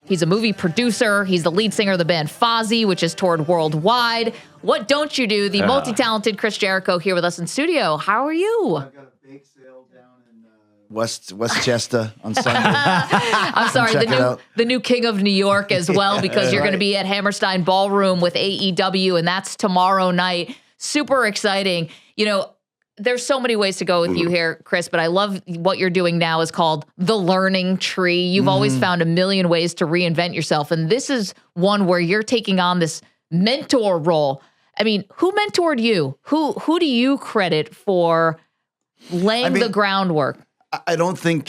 He's a movie producer. He's the lead singer of the band Fozzy, which is toured worldwide. What don't you do? The multi-talented Chris Jericho here with us in studio. How are you? I've got a bake sale down in Westchester on Sunday. I'm sorry, the new king of New York as well, because you're going to be at Hammerstein Ballroom with AEW, and that's tomorrow night. Super exciting. You know, there's so many ways to go with you here, Chris, but I love what you're doing now is called the learning tree. You've always found a million ways to reinvent yourself. And this is one where you're taking on this mentor role. I mean, who mentored you? Who do you credit for laying the groundwork? I don't think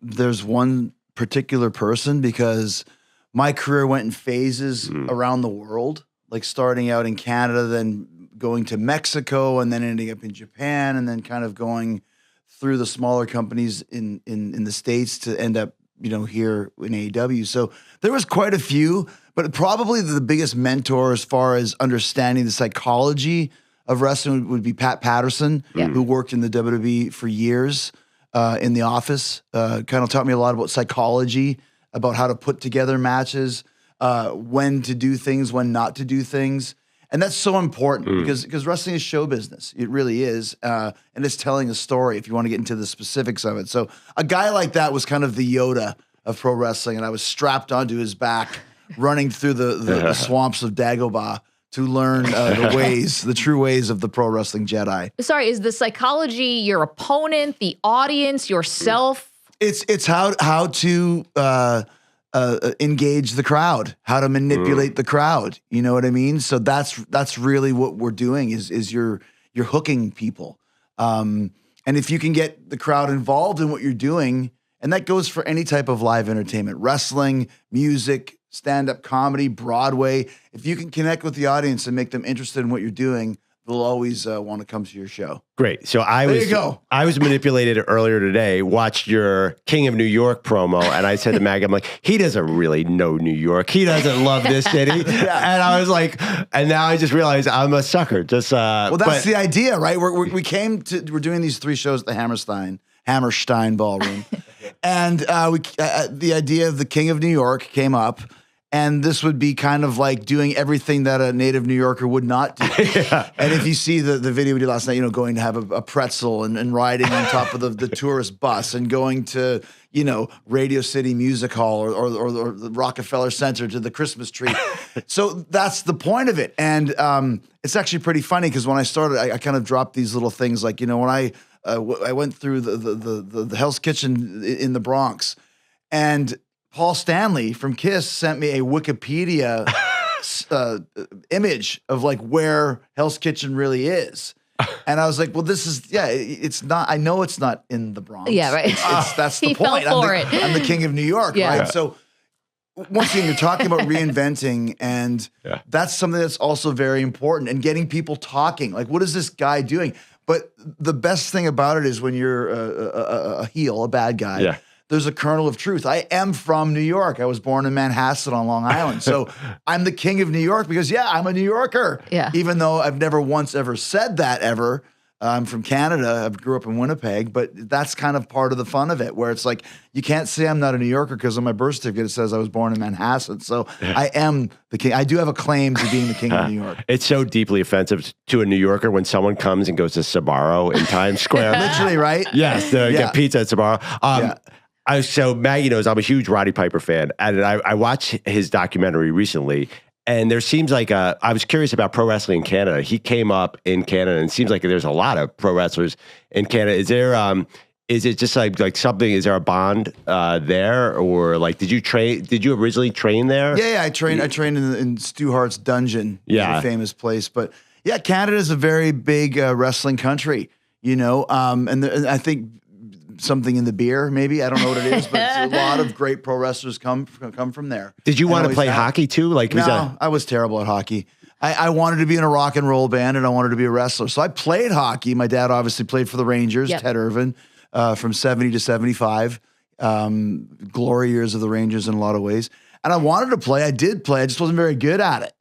there's one particular person, because my career went in phases around the world, like starting out in Canada, then going to Mexico, and then ending up in Japan, and then kind of going through the smaller companies in the States to end up, you know, here in AEW. So there was quite a few, but probably the biggest mentor as far as understanding the psychology of wrestling would be Pat Patterson, who worked in the WWE for years in the office. Kind of taught me a lot about psychology, about how to put together matches, when to do things, when not to do things. And that's so important because wrestling is show business. It really is. And it's telling a story if you want to get into the specifics of it. So a guy like that was kind of the Yoda of pro wrestling. And I was strapped onto his back, running through the swamps of Dagobah to learn the true ways of the pro wrestling Jedi. Sorry, is the psychology your opponent, the audience, yourself? It's how to engage the crowd, how to manipulate the crowd. You know what I mean? So that's really what we're doing is you're hooking people. And if you can get the crowd involved in what you're doing, and that goes for any type of live entertainment, wrestling, music, stand-up comedy, Broadway, if you can connect with the audience and make them interested in what you're doing, they'll always want to come to your show. Great. So I was manipulated earlier today, watched your King of New York promo, and I said to Maggie, I'm like, he doesn't really know New York. He doesn't love this city. And I was like, and now I just realized I'm a sucker. Well, that's the idea, right? We're doing these 3 shows at the Hammerstein Ballroom. And the idea of the King of New York came up. And this would be kind of like doing everything that a native New Yorker would not do. And if you see the video we did last night, you know, going to have a pretzel and riding on top of the tourist bus and going to, you know, Radio City Music Hall or the Rockefeller Center to the Christmas tree. So that's the point of it. And it's actually pretty funny because when I started, I kind of dropped these little things like, you know, when I went through the Hell's Kitchen in the Bronx, and Paul Stanley from Kiss sent me a Wikipedia image of like where Hell's Kitchen really is. And I was like, well, it's not, I know it's not in the Bronx. Yeah, right. That's the point. I'm the King of New York, right? So once again, you're talking about reinventing, and that's something that's also very important, and getting people talking. Like, what is this guy doing? But the best thing about it is when you're a heel, a bad guy, there's a kernel of truth. I am from New York. I was born in Manhasset on Long Island. So I'm the King of New York because, I'm a New Yorker. Yeah. Even though I've never once ever said that ever. I'm from Canada. I grew up in Winnipeg. But that's kind of part of the fun of it, where it's like, you can't say I'm not a New Yorker because on my birth certificate it says I was born in Manhasset. So I am the king. I do have a claim to being the King of New York. It's so deeply offensive to a New Yorker when someone comes and goes to Sbarro in Times Square. Literally, right? Yes, get pizza at Sbarro. So Maggie knows I'm a huge Roddy Piper fan, and I watched his documentary recently, and there seems like I was curious about pro wrestling in Canada. He came up in Canada, and it seems like there's a lot of pro wrestlers in Canada. Is there is it just like something? Is there a bond there, or like did you originally train there? Yeah, I trained in Stu Hart's dungeon, a famous place. But Canada is a very big wrestling country, you know, and I think something in the beer, maybe. I don't know what it is, but a lot of great pro wrestlers come from there. Did you want to play hockey too? No, I was terrible at hockey. I wanted to be in a rock and roll band, and I wanted to be a wrestler. So I played hockey. My dad obviously played for the Rangers, Ted Irvin, from 70 to 75. Glory years of the Rangers in a lot of ways. And I wanted to play. I did play. I just wasn't very good at it.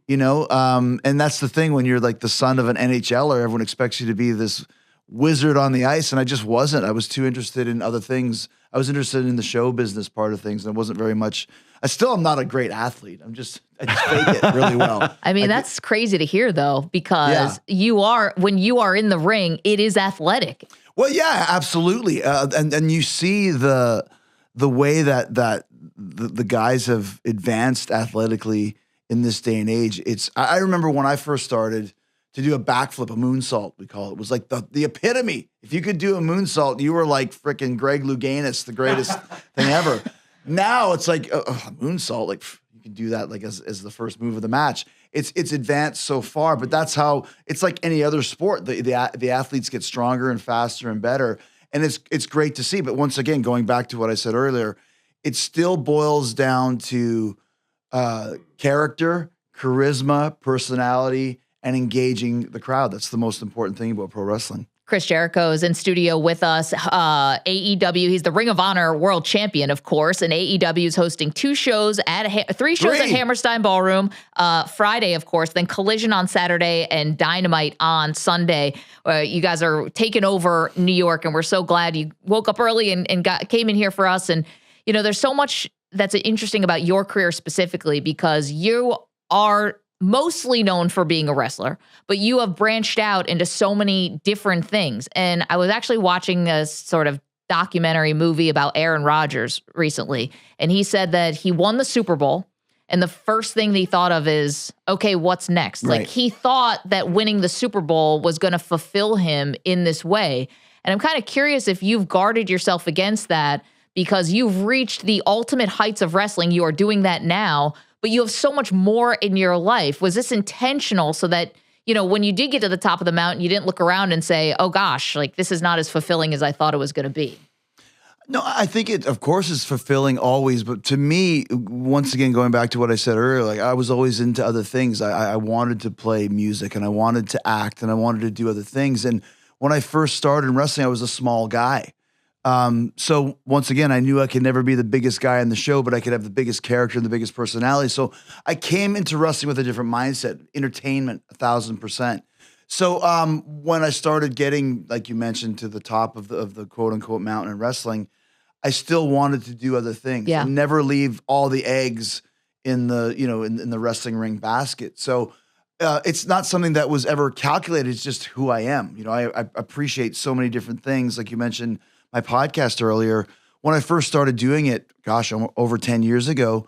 You know, and that's the thing when you're like the son of an NHLer, everyone expects you to be this wizard on the ice, and I just wasn't. I was too interested in other things. I was interested in the show business part of things, and I wasn't very much I still am not a great athlete. I just fake it really well. I mean, that's crazy to hear though, because when you are in the ring, it is athletic. Well, yeah, absolutely. And you see the way that the guys have advanced athletically in this day and age. I remember when I first started to do a backflip, a moonsault, we call it, was like the epitome. If you could do a moonsault, you were like freaking Greg Louganis, the greatest thing ever. Now it's like a moonsault, like you can do that like as the first move of the match. It's advanced so far, but that's how it's like any other sport. The athletes get stronger and faster and better, and it's great to see. But once again, going back to what I said earlier, it still boils down to character, charisma, personality, and engaging the crowd. That's the most important thing about pro wrestling. Chris Jericho is in studio with us. AEW, he's the Ring of Honor world champion, of course, and AEW is hosting three shows at Hammerstein Ballroom Friday, of course, then Collision on Saturday and Dynamite on Sunday. You guys are taking over New York, and we're so glad you woke up early and came in here for us. And, you know, there's so much that's interesting about your career specifically, because you are mostly known for being a wrestler, but you have branched out into so many different things. And I was actually watching a sort of documentary movie about Aaron Rodgers recently, and he said that he won the Super Bowl, and the first thing that he thought of is, okay, what's next? Right. Like, he thought that winning the Super Bowl was going to fulfill him in this way. And I'm kind of curious if you've guarded yourself against that, because you've reached the ultimate heights of wrestling. You are doing that now, but you have so much more in your life. Was this intentional so that, you know, when you did get to the top of the mountain, you didn't look around and say, oh gosh, like this is not as fulfilling as I thought it was going to be? No, I think it, of course, is fulfilling always. But to me, once again, going back to what I said earlier, like I was always into other things. I wanted to play music, and I wanted to act, and I wanted to do other things. And when I first started in wrestling, I was a small guy. So once again, I knew I could never be the biggest guy in the show, but I could have the biggest character and the biggest personality. So I came into wrestling with a different mindset, entertainment, 1,000%. So when I started getting, like you mentioned, to the top of the quote unquote mountain in wrestling, I still wanted to do other things and never leave all the eggs in the, you know, in the wrestling ring basket. So it's not something that was ever calculated. It's just who I am. You know, I appreciate so many different things. Like you mentioned, my podcast earlier, when I first started doing it, gosh, over 10 years ago,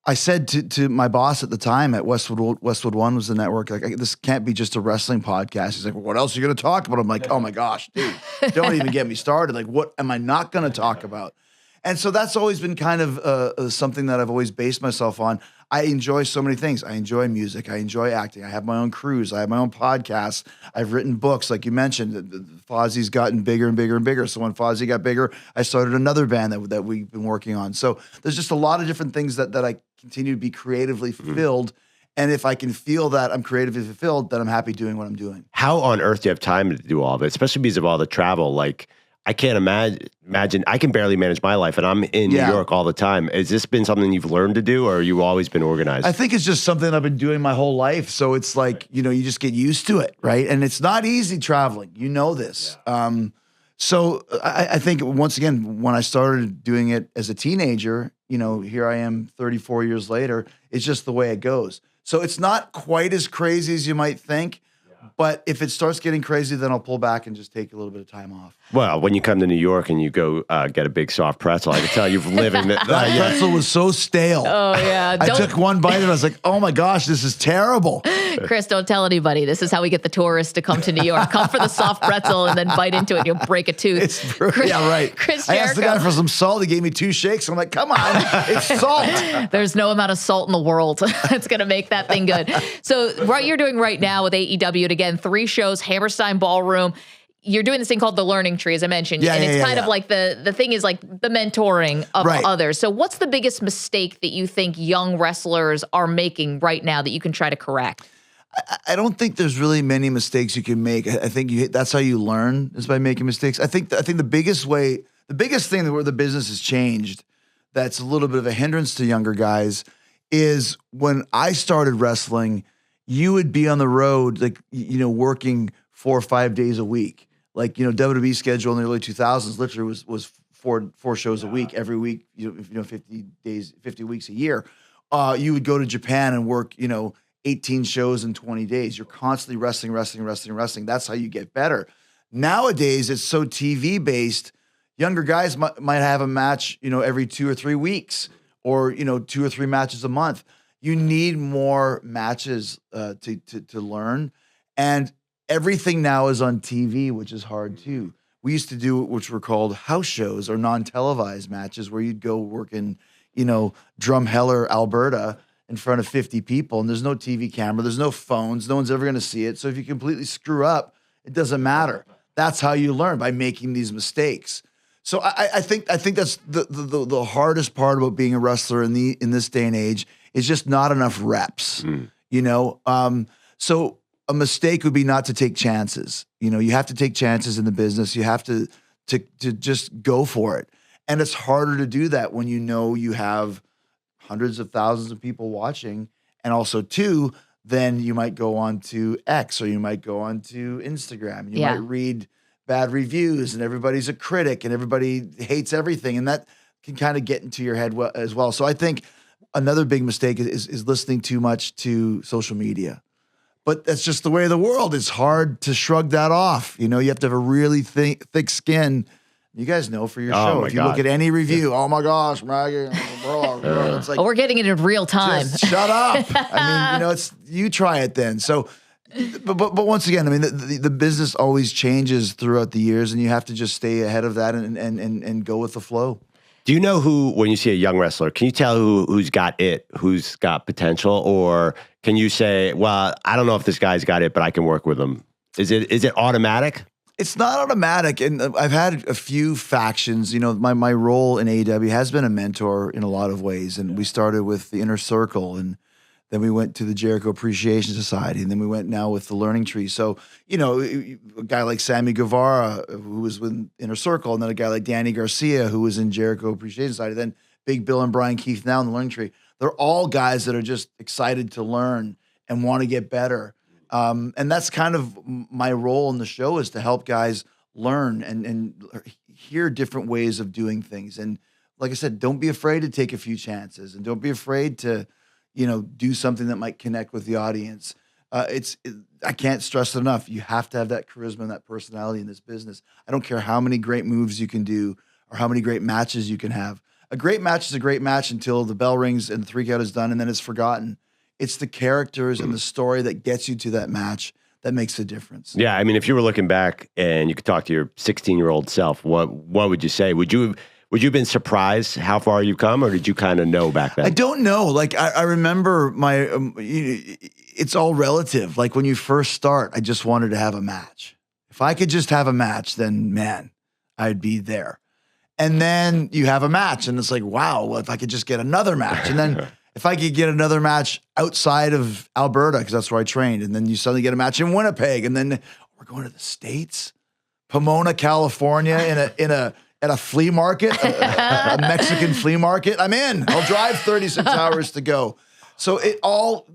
I said to my boss at the time at Westwood One was the network, like, this can't be just a wrestling podcast. He's like, well, what else are you going to talk about? I'm like, oh my gosh, dude, don't even get me started. Like, what am I not going to talk about? And so that's always been kind of something that I've always based myself on. I enjoy so many things. I enjoy music. I enjoy acting. I have my own cruise. I have my own podcasts. I've written books. Like you mentioned, Fozzy's gotten bigger and bigger and bigger. So when Fozzy got bigger, I started another band that we've been working on. So there's just a lot of different things that I continue to be creatively fulfilled. And if I can feel that I'm creatively fulfilled, then I'm happy doing what I'm doing. How on earth do you have time to do all of it, especially because of all the travel? Like, I can't imagine. I can barely manage my life, and I'm in New York all the time. Has this been something you've learned to do, or you always been organized? I think it's just something I've been doing my whole life. So it's like, you know, you just get used to it, right? And it's not easy traveling. You know this. Yeah. So I think, once again, when I started doing it as a teenager, you know, here I am 34 years later, it's just the way it goes. So it's not quite as crazy as you might think. But if it starts getting crazy, then I'll pull back and just take a little bit of time off. Well, when you come to New York and you go get a big soft pretzel, I can tell you've living that. That pretzel was so stale. Oh, yeah. I took one bite and I was like, oh my gosh, this is terrible. Chris, don't tell anybody. This is how we get the tourists to come to New York. Come for the soft pretzel and then bite into it and you'll break a tooth. Yeah, right. Chris I Jericho. asked the guy for some salt. He gave me 2 shakes. I'm like, come on, it's salt. There's no amount of salt in the world that's going to make that thing good. So what you're doing right now with AEW, and again, 3 shows, Hammerstein Ballroom. You're doing this thing called the Learning Tree, as I mentioned. And it's kind of like the thing is like the mentoring of others. So what's the biggest mistake that you think young wrestlers are making right now that you can try to correct? I don't think there's really many mistakes you can make. I think that's how you learn, is by making mistakes. I think the biggest thing where the business has changed that's a little bit of a hindrance to younger guys is when I started wrestling, you would be on the road, like, you know, working 4 or 5 days a week. Like, you know, WWE schedule in the early 2000s literally was four shows a week, every week, 50 days, 50 weeks a year, you would go to Japan and work, 18 shows in 20 days. You're constantly wrestling. That's how you get better. Nowadays, it's so TV based. Younger guys might have a match, every 2 or 3 weeks, or 2 or 3 matches a month. You need more matches to learn, and everything now is on TV, which is hard too. We used to do which were called house shows or non-televised matches, where you'd go work in, Drumheller, Alberta, in front of 50 people, and there's no TV camera, there's no phones, no one's ever going to see it. So if you completely screw up, it doesn't matter. That's how you learn, by making these mistakes. So I think that's the hardest part about being a wrestler in this day and age is just not enough reps. So a mistake would be not to take chances. You have to take chances in the business. You have to just go for it, and it's harder to do that when you have hundreds of thousands of people watching, and also too, then you might go on to X, or you might go on to Instagram. You might read bad reviews, and everybody's a critic, and everybody hates everything, and that can kind of get into your head as well. So I think another big mistake is listening too much to social media. But that's just the way of the world. It's hard to shrug that off. You have to have a really thick skin. You guys know for your show. If you look at any review, oh my gosh, Maggie, it's like, we're getting it in real time. Just shut up. I mean, you try it then. So, but once again, I mean, the business always changes throughout the years, and you have to just stay ahead of that and go with the flow. Do you know who, when you see a young wrestler, can you tell who's got who's got potential, or can you say, well, I don't know if this guy's got it, but I can work with him? Is it automatic? It's not automatic, and I've had a few factions. My role in AEW has been a mentor in a lot of ways, and we started with the Inner Circle, and then we went to the Jericho Appreciation Society, and then we went now with the Learning Tree. So, a guy like Sammy Guevara, who was with Inner Circle, and then a guy like Danny Garcia, who was in Jericho Appreciation Society, then Big Bill and Brian Keith now in the Learning Tree. They're all guys that are just excited to learn and want to get better. And that's kind of my role in the show, is to help guys learn and hear different ways of doing things. And like I said, don't be afraid to take a few chances, and don't be afraid to, do something that might connect with the audience. I can't stress it enough. You have to have that charisma and that personality in this business. I don't care how many great moves you can do or how many great matches you can have. A great match is a great match until the bell rings and the 3 count is done, and then it's forgotten. It's the characters and the story that gets you to that match that makes the difference. Yeah, I mean, if you were looking back and you could talk to your 16-year-old self, what would you say? Would you have been surprised how far you've come, or did you kind of know back then? I don't know. Like, I remember it's all relative. Like, when you first start, I just wanted to have a match. If I could just have a match, then, man, I'd be there. And then you have a match, and it's like, wow, well, if I could just get another match. And then if I could get another match outside of Alberta, because that's where I trained, and then you suddenly get a match in Winnipeg, and then we're going to the States, Pomona, California, at a flea market, a Mexican flea market. I'm in. I'll drive 36 hours to go. So it all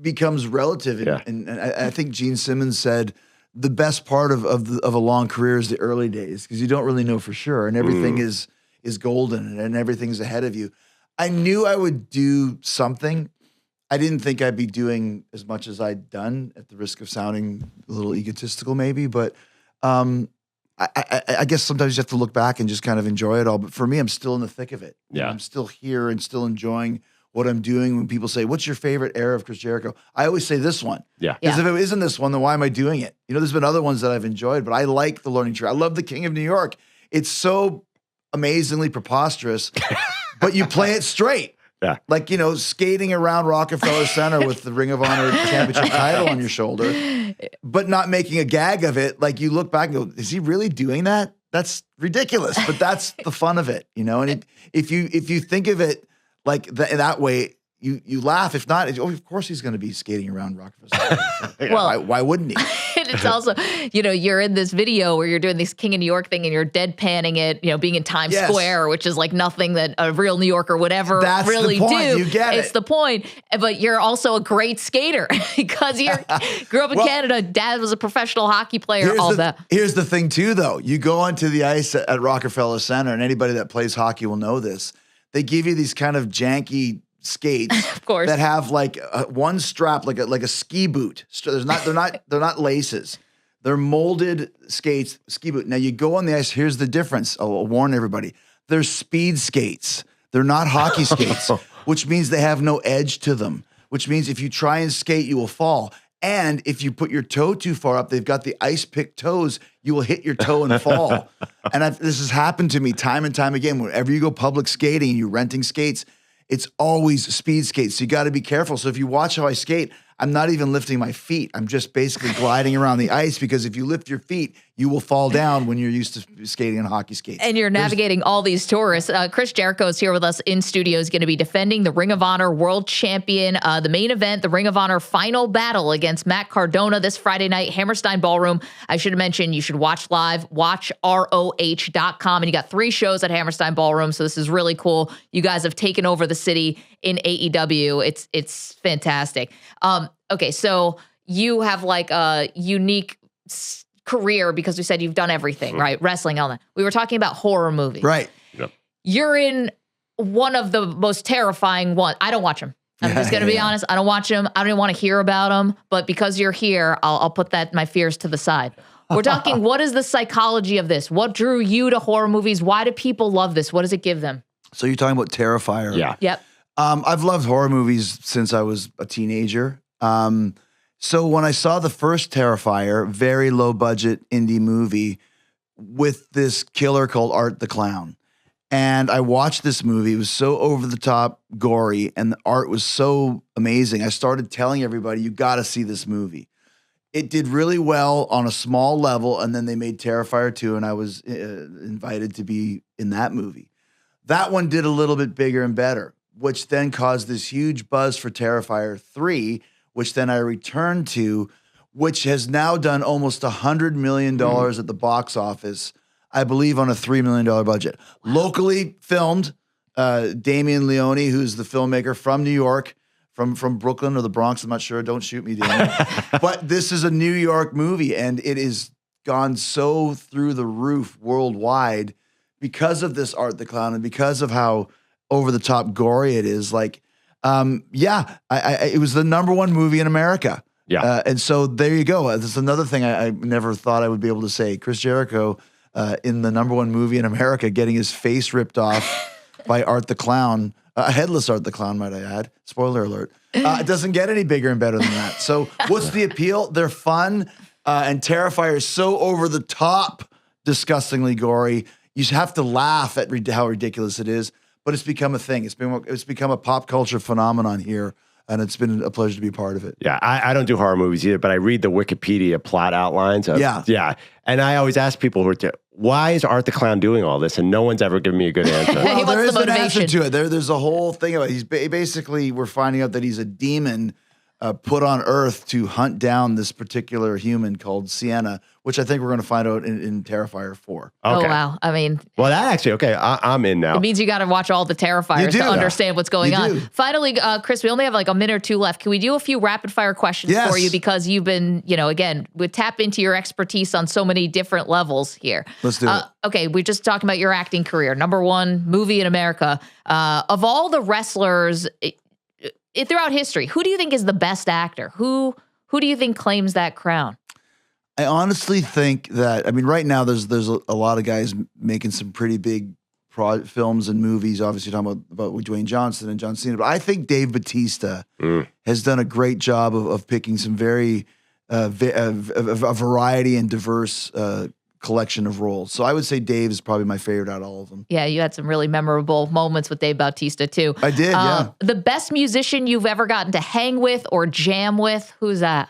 becomes relative, and I think Gene Simmons said the best part of a long career is the early days, because you don't really know for sure, and everything is golden, and everything's ahead of you. I knew I would do something. I didn't think I'd be doing as much as I'd done, at the risk of sounding a little egotistical maybe, but I guess sometimes you have to look back and just kind of enjoy it all. But for me, I'm still in the thick of it. Yeah. I'm still here and still enjoying what I'm doing. When people say, what's your favorite era of Chris Jericho? I always say this one. Yeah. Because if it isn't this one, then why am I doing it? There's been other ones that I've enjoyed, but I like the Learning Tree. I love the King of New York. It's so amazingly preposterous, but you play it straight. Yeah. Like, skating around Rockefeller Center with the Ring of Honor championship title on your shoulder, but not making a gag of it. Like, you look back and go, is he really doing that? That's ridiculous, but that's the fun of it, And if you think of it like that way, you laugh. If not, of course he's going to be skating around Rockefeller Center. Well, why wouldn't he? it's also, you're in this video where you're doing this King of New York thing and you're deadpanning it, being in Times Square, which is like nothing that a real New Yorker would ever really do. You get it. It's the point. But you're also a great skater because you grew up in Canada. Dad was a professional hockey player, all that. Here's the thing too, though. You go onto the ice at Rockefeller Center, and anybody that plays hockey will know this. They give you these kind of janky skates of course, that have like one strap, like a ski boot. They're not laces. They're molded skates, ski boot. Now you go on the ice. Here's the difference. I'll warn everybody. They're speed skates. They're not hockey skates, which means they have no edge to them, which means if you try and skate, you will fall. And if you put your toe too far up, they've got the ice pick toes. You will hit your toe and fall. And this has happened to me time and time again. Whenever you go public skating and you're renting skates, it's always speed skates. So you got to be careful. So if you watch how I skate, I'm not even lifting my feet. I'm just basically gliding around the ice, because if you lift your feet, you will fall down when you're used to skating on hockey skates. And you're navigating all these tourists. Chris Jericho is here with us in studio. He's going to be defending the Ring of Honor World Champion. The main event, the Ring of Honor final battle against Matt Cardona this Friday night, Hammerstein Ballroom. I should have mentioned you should watch live, watch ROH.com. And you got 3 shows at Hammerstein Ballroom. So this is really cool. You guys have taken over the city in AEW. It's fantastic. Okay, so you have like a unique career because we said you've done everything, right? Wrestling, all that. We were talking about horror movies. Right. Yep. You're in one of the most terrifying ones. I don't watch them. I'm just going to be honest. I don't watch them. I don't even want to hear about them. But because you're here, I'll put my fears to the side. We're talking, what is the psychology of this? What drew you to horror movies? Why do people love this? What does it give them? So you're talking about Terrifier. Yeah. Yep. I've loved horror movies since I was a teenager. So when I saw the first Terrifier, very low budget indie movie with this killer called Art the Clown, and I watched this movie, it was so over the top gory and the art was so amazing. I started telling everybody, you got to see this movie. It did really well on a small level, and then they made Terrifier 2, and I was invited to be in that movie. That one did a little bit bigger and better, which then caused this huge buzz for Terrifier 3, which then I returned to, which has now done almost $100 million at the box office, I believe on a $3 million budget. Wow. Locally filmed, Damien Leone, who's the filmmaker from New York, from Brooklyn or the Bronx, I'm not sure, don't shoot me, Damien. But this is a New York movie, and it has gone so through the roof worldwide because of this Art the Clown and because of how over-the-top gory it is. Like, it was the #1 movie in America. Yeah. And so there you go. That's another thing I never thought I would be able to say. Chris Jericho in the #1 movie in America, getting his face ripped off by Art the Clown, a headless Art the Clown, might I add. Spoiler alert. It doesn't get any bigger and better than that. So what's the appeal? They're fun, and Terrifier is so over the top, disgustingly gory. You have to laugh at how ridiculous it is. But it's become a thing. It's become a pop culture phenomenon here, and it's been a pleasure to be part of it. Yeah, I don't do horror movies either, but I read the Wikipedia plot outlines. Yeah. And I always ask people why is Art the Clown doing all this? And no one's ever given me a good answer. Well, there is an answer to it. There's a whole thing about it. He's basically, we're finding out that he's a demon put on Earth to hunt down this particular human called Sienna, which I think we're going to find out in Terrifier 4. Okay. Oh, wow. I mean, well, that actually, okay, I'm in now. It means you got to watch all the Terrifiers to understand what's going on. Finally, Chris, we only have like a minute or 2 left. Can we do a few rapid fire questions for you? Because you've been, again, we tap into your expertise on so many different levels here. Let's do it. Okay, we're just talking about your acting career. #1 movie in America. Of all the wrestlers throughout history, who do you think is the best actor? Who do you think claims that crown? I honestly think that, right now there's a lot of guys making some pretty big films and movies. Obviously, talking about Dwayne Johnson and John Cena, but I think Dave Bautista has done a great job of picking some very a variety and diverse collection of roles. So I would say Dave is probably my favorite out of all of them. Yeah, you had some really memorable moments with Dave Bautista too. I did, yeah. The best musician you've ever gotten to hang with or jam with, who's that?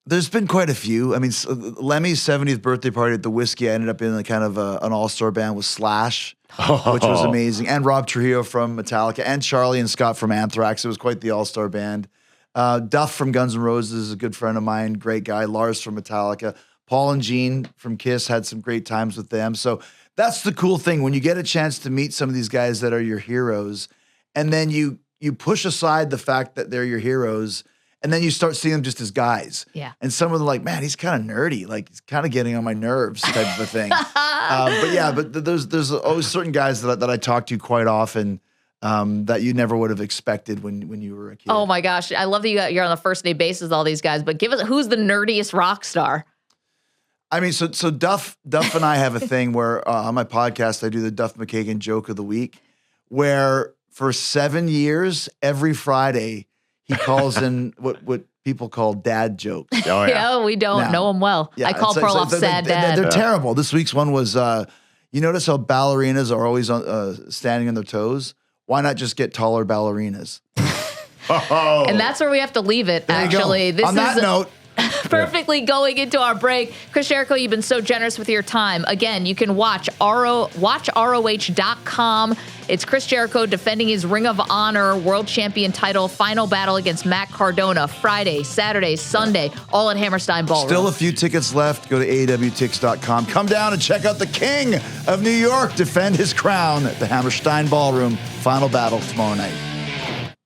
There's been quite a few. Lemmy's 70th birthday party at the Whiskey, I ended up in a kind of an all-star band with Slash, which was amazing, and Rob Trujillo from Metallica, and Charlie and Scott from Anthrax. It was quite the all-star band. Duff from Guns N' Roses is a good friend of mine, great guy. Lars from Metallica. Paul and Gene from Kiss, had some great times with them. So that's the cool thing. When you get a chance to meet some of these guys that are your heroes, and then you push aside the fact that they're your heroes, and then you start seeing them just as guys. Yeah. And some of them are like, man, he's kind of nerdy. Like, he's kind of getting on my nerves type of a thing. But there's always certain guys that I talk to quite often that you never would have expected when you were a kid. Oh, my gosh. I love that you're on the first name basis with all these guys. But give us, who's the nerdiest rock star? I mean, so Duff and I have a thing where on my podcast, I do the Duff McKagan joke of the week, where for 7 years, every Friday, he calls in what people call dad jokes. Oh, yeah. We don't know him well. I call Perloff sad dad. They're terrible. This week's one was, you notice how ballerinas are always standing on their toes? Why not just get taller ballerinas? And that's where we have to leave it, actually. This on that note. Perfectly going into our break. Chris Jericho, you've been so generous with your time. Again, you can watch ROH.com. It's Chris Jericho defending his Ring of Honor World Champion title final battle against Matt Cardona Friday, Saturday, Sunday, all at Hammerstein Ballroom. Still a few tickets left. Go to AEWTix.com. Come down and check out the King of New York defend his crown at the Hammerstein Ballroom. Final battle tomorrow night.